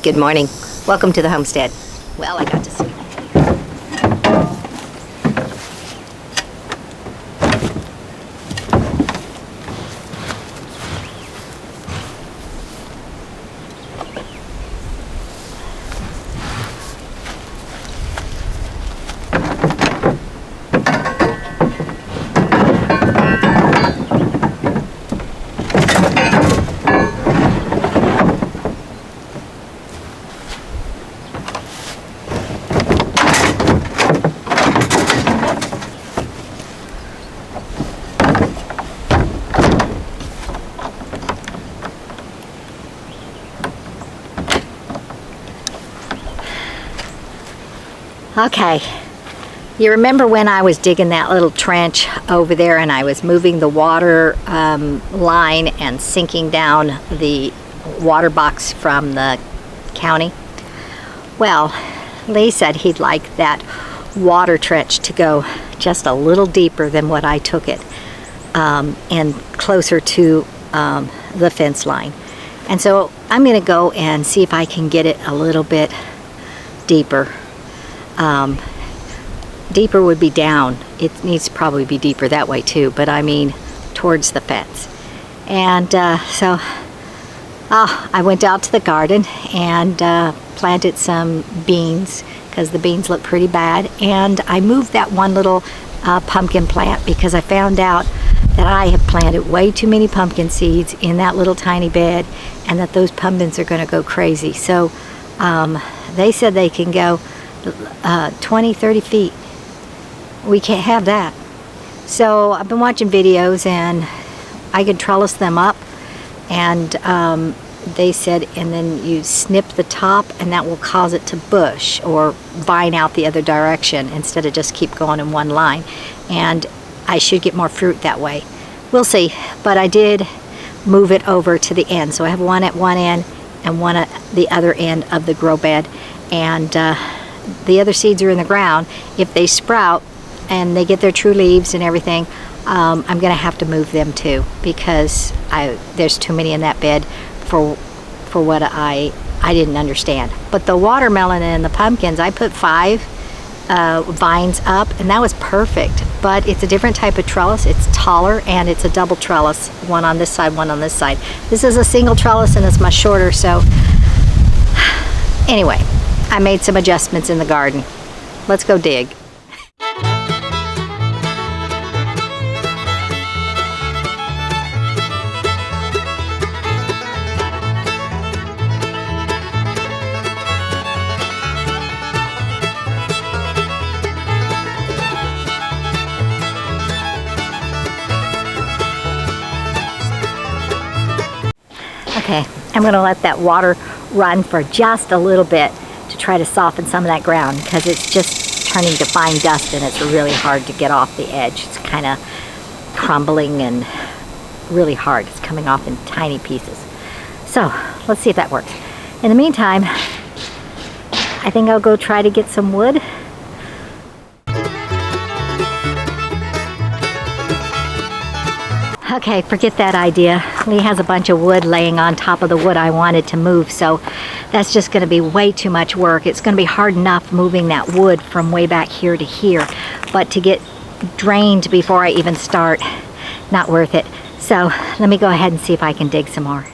Good morning. Welcome to the homestead. Well, I got to sleep. Okay, you remember when I was digging that little trench over there and I was moving the water line and sinking down the water box from the county? Well, Lee said he'd like that water trench to go just a little deeper than what I took it and closer to the fence line. And so I'm going to go and see if I can get it a little bit deeper. Deeper would be down. It needs to probably be deeper that way too, but I mean towards the fence. And so I went out to the garden and planted some beans because the beans look pretty bad, and I moved that one little pumpkin plant because I found out that I have planted way too many pumpkin seeds in that little tiny bed and that those pumpkins are going to go crazy. So they said they can go 20-30 feet. We can't have that. So I've been watching videos and I could trellis them up, and they said, and then you snip the top and that will cause it to bush or vine out the other direction instead of just keep going in one line, and I should get more fruit that way. We'll see. But I did move it over to the end, so I have one at one end and one at the other end of the grow bed, and the other seeds are in the ground. If they sprout and they get their true leaves and everything, I'm going to have to move them too, because there's too many in that bed for what I didn't understand. But the watermelon and the pumpkins, I put 5 vines up, and that was perfect. But it's a different type of trellis. It's taller and it's a double trellis, one on this side, one on this side. This is a single trellis and it's much shorter. So anyway, I made some adjustments in the garden. Let's go dig. Okay, I'm going to let that water run for just a little bit to try to soften some of that ground, because it's just turning to fine dust and it's really hard to get off the edge. It's kind of crumbling and really hard. It's coming off in tiny pieces. So let's see if that works. In the meantime, I think I'll go try to get some wood. Okay, forget that idea. Lee has a bunch of wood laying on top of the wood I wanted to move, so that's just going to be way too much work. It's going to be hard enough moving that wood from way back here to here, but to get drained before I even start, not worth it. So let me go ahead and see if I can dig some more.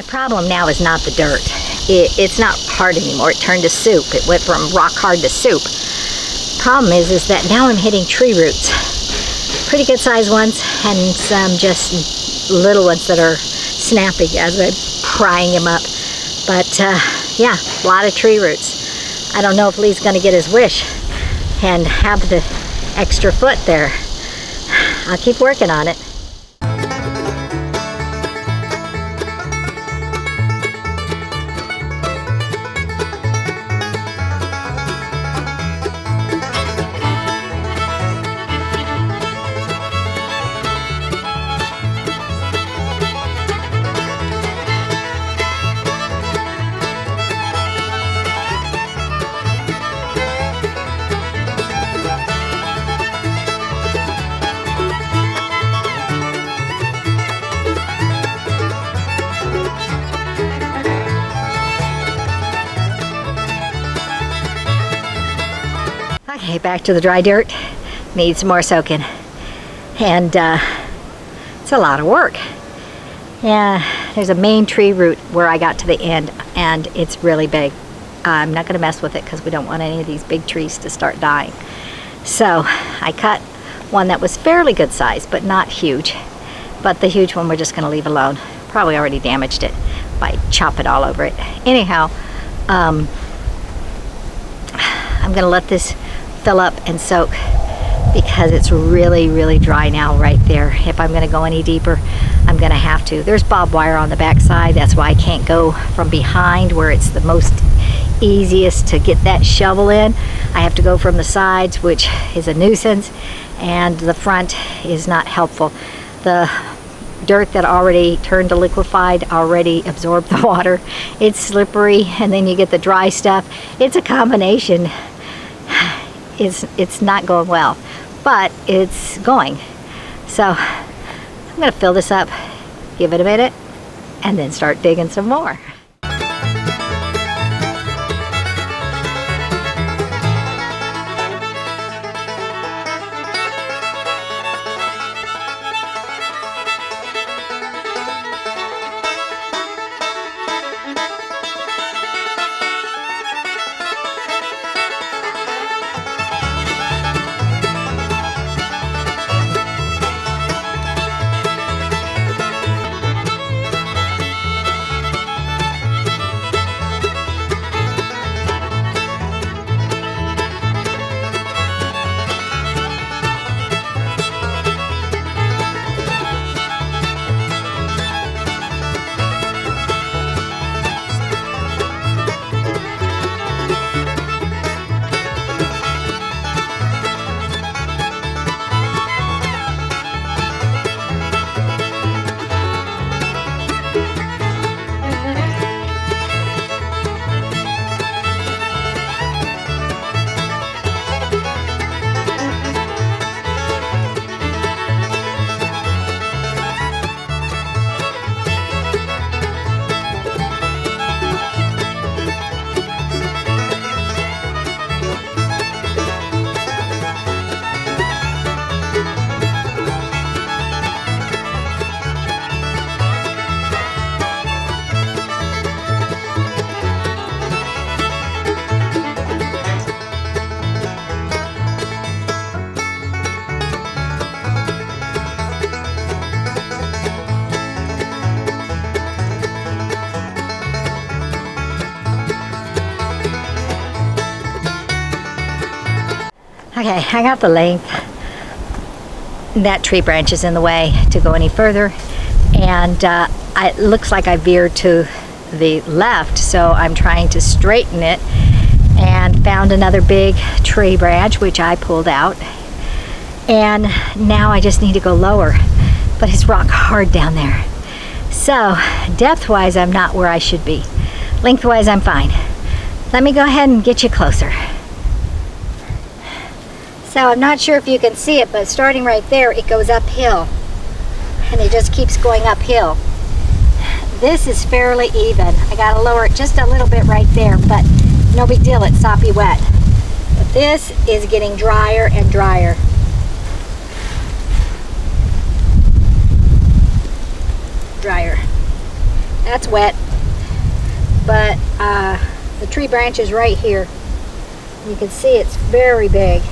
problem now is not the dirt. It's not hard anymore. It turned to soup. It went from rock hard to soup. Problem is that now I'm hitting tree roots. Pretty good sized ones and some just little ones that are snapping as I'm prying them up. But yeah, a lot of tree roots. I don't know if Lee's gonna get his wish and have the extra foot there. I'll keep working on it. Okay, back to the dry dirt. Needs more soaking. And it's a lot of work. Yeah, there's a main tree root where I got to the end and it's really big. I'm not gonna mess with it because we don't want any of these big trees to start dying. So I cut one that was fairly good size, but not huge. But the huge one we're just gonna leave alone. Probably already damaged it by chopping all over it. Anyhow, I'm gonna let this fill up and soak because it's really, really dry now right there. If I'm gonna go any deeper, I'm gonna have to. There's barbed wire on the back side. That's why I can't go from behind where it's the most easiest to get that shovel in. I have to go from the sides, which is a nuisance, and the front is not helpful. The dirt that already turned to liquefied already absorbed the water. It's slippery, and then you get the dry stuff. It's a combination. It's not going well, but it's going. So I'm gonna fill this up, give it a minute, and then start digging some more. Okay, I got the length. That tree branch is in the way to go any further, and it looks like I veered to the left, so I'm trying to straighten it, and found another big tree branch which I pulled out, and now I just need to go lower, but it's rock hard down there. So depth wise I'm not where I should be. Lengthwise I'm fine. Let me go ahead and get you closer. So I'm not sure if you can see it, but starting right there, it goes uphill. And it just keeps going uphill. This is fairly even. I gotta lower it just a little bit right there, but no big deal, it's soppy wet. But this is getting drier and drier. Drier. That's wet. But the tree branch is right here. You can see it's very big.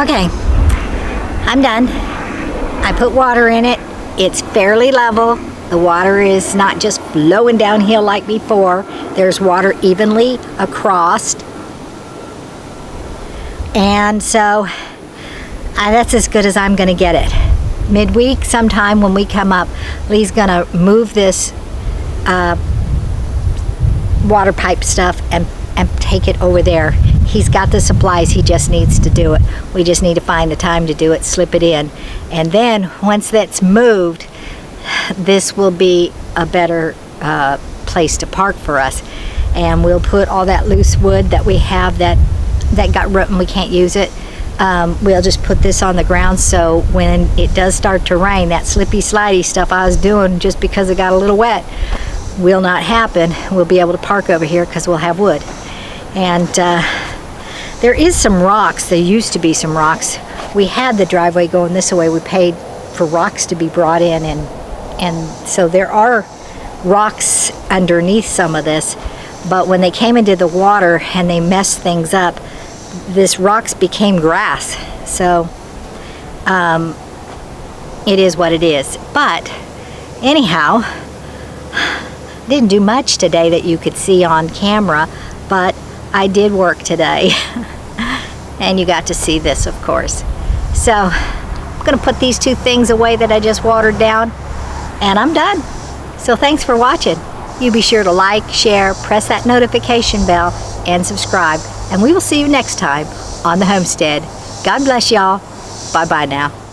Okay, I'm done. I put water in it. It's fairly level. The water is not just flowing downhill like before. There's water evenly across. And so that's as good as I'm gonna get it. Midweek, sometime when we come up, Lee's gonna move this water pipe stuff and take it over there. He's got the supplies, he just needs to do it. We just need to find the time to do it, slip it in. And then once that's moved, this will be a better place to park for us. And we'll put all that loose wood that we have that got rotten, we can't use it. We'll just put this on the ground so when it does start to rain, that slippy slidey stuff I was doing just because it got a little wet will not happen. We'll be able to park over here because we'll have wood. And there is some rocks. There used to be some rocks. We had the driveway going this way. We paid for rocks to be brought in, and so there are rocks underneath some of this. But when they came into the water and they messed things up, this rocks became grass. So it is what it is. But anyhow, didn't do much today that you could see on camera, but I did work today. And you got to see this, of course. So I'm gonna put these two things away that I just watered down, and I'm done. So thanks for watching. You be sure to like, share, press that notification bell, and subscribe. And we will see you next time on the homestead. God bless y'all. Bye-bye now.